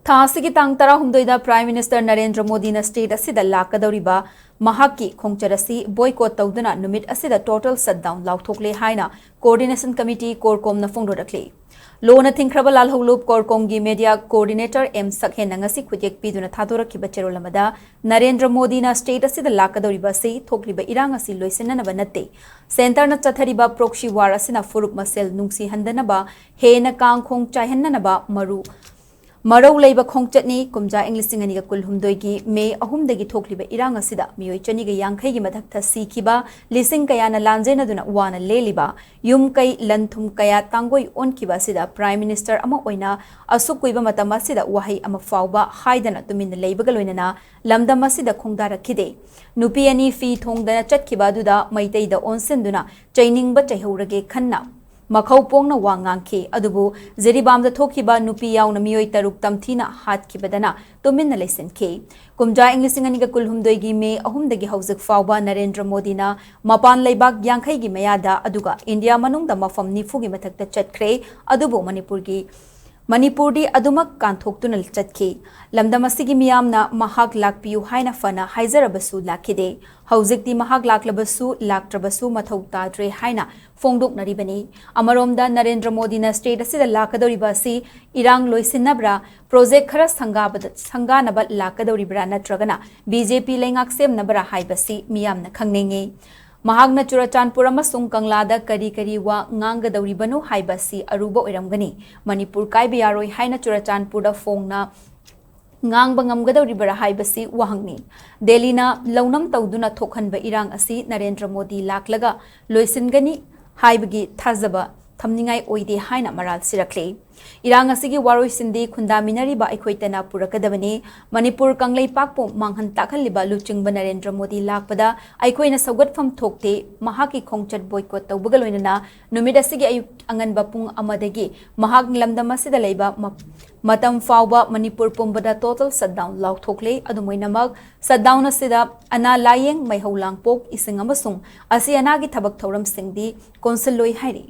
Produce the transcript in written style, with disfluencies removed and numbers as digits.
थासिगी तांग तरा हुमदोइदा प्राइम मिनिस्टर नरेंद्र मोदी ना स्टेट असिदा लाकदौरिबा महाकी खोंगचट असि बॉयकॉट तौदुना नुमित असिदा टोटल शटडाउन लाउथोकले हाइना कोऑर्डिनेशन कमिटी कोरकॉम ना फोंगदोरखले लोना थिंख्रबा लालहौलुब कोरकॉम गी मीडिया कोऑर्डिनेटर एम सकहेन नंगसी खुजेक पिदुना थादोरखिबा चेरोलमदा नरेंद्र मोदी ना स्टेट असिदा लाकदौरिबा से थोकलिबा इरांग असि लोइसिननबा नते सेंटर ना चथरिबा प्रोक्सी वार असिना फुरुप मसेल नुंगसी हंदनबा हेना कांग खोंग चाइहन्ननबा मरौ लेब खोंगचटनी कुमजा इंग्लिसिंग अनिगा कुलहुमदोइगी मे अहुमदगी थोकलिबा इरांग असिदा मियोय चनिगा यांखैगी मधक्था सीखिबा लिसिंग कयाना लांजेनदुना वाना लेलिबा युम कै लंथुम कया तांगोय ओनकिबा असिदा प्राइम मिनिस्टर अमा ओइना असुकुइबा मतम असिदा वाहै अमा फाउबा हाइदना तुमिन लेबगा लोइनना लमदम असिदा खोंगदारखिदे नुपी अनि फी थोंगदना चटखिबा दुदा मैतैदा ओनसेंदुना चैनिंगबा चैहौरगे खन्ना मखौ पोंगना वांगांखे अदुबु जेरिबामदा थोखिबा नुपी याउना मियोय तरुक तमथीना हातखिबदना तुमिन्ना लेसिनखे कुमजा इंग्लिसिंग अनिगा कुलहुमदोइगी मे अहुमदगी हौजक फाउबा नरेंद्र मोदीना मपान लेबाक यांखैगी मयादा अदुगा इंडिया मनुंगदा मफम निफुगी मथक्ता चटख्रे अदुबु मणिपुरी अदुमक कांथोक्तुना चटखे लमदम असिगी मियामना महाक लाकपियु हाइना फना हाइजरबसु लाखिदे हौजिकती महाक लाकलबसु लाक्त्रबसु मथौ ताद्रे हाइना फोंगदोकनरिबनी अमरोमदा नरेंद्र मोदीना स्टेट असिदा लाकदौरिबा असि इरांग लोइसिनब्रा प्रोजेक्ट खरा संगानबा लाकदौरिब्रा नत्रगना बीजेपी लेंगाक सेमनबरा हाइबसी मियामना खंगनेंगे महागना चुराचानपुर अमसुंग कंगलादा करी वा ngangadawribanu haibasi aruba oiramgani manipur kaiba yaroi haina churachanpurda phongna ngang ngamgadawribara haibasi wahangni delhi na launam tawduna thokhanba irang asi narendra modi laklaga loisingani haibagi thazaba thamningai oide haina maral sirakle irang asigi waroi sindi khundaminari ba aikhoitana purakadabani manipur kanglei pakpo manghan takhaliba luchingba narendra modi lakpada aikhoina saugatfam thokte mahaki khongchat boycott tawbagaloinana numit asigi ayuk anganba pung amadagi mahak lamdam asida leiba matam fauba manipur pumbada total shutdown lauk thokle adumoinamak shutdown asida ana layeng maihaulang pok ising amasung asi anagi thabak thoram singdi konsul loi hairi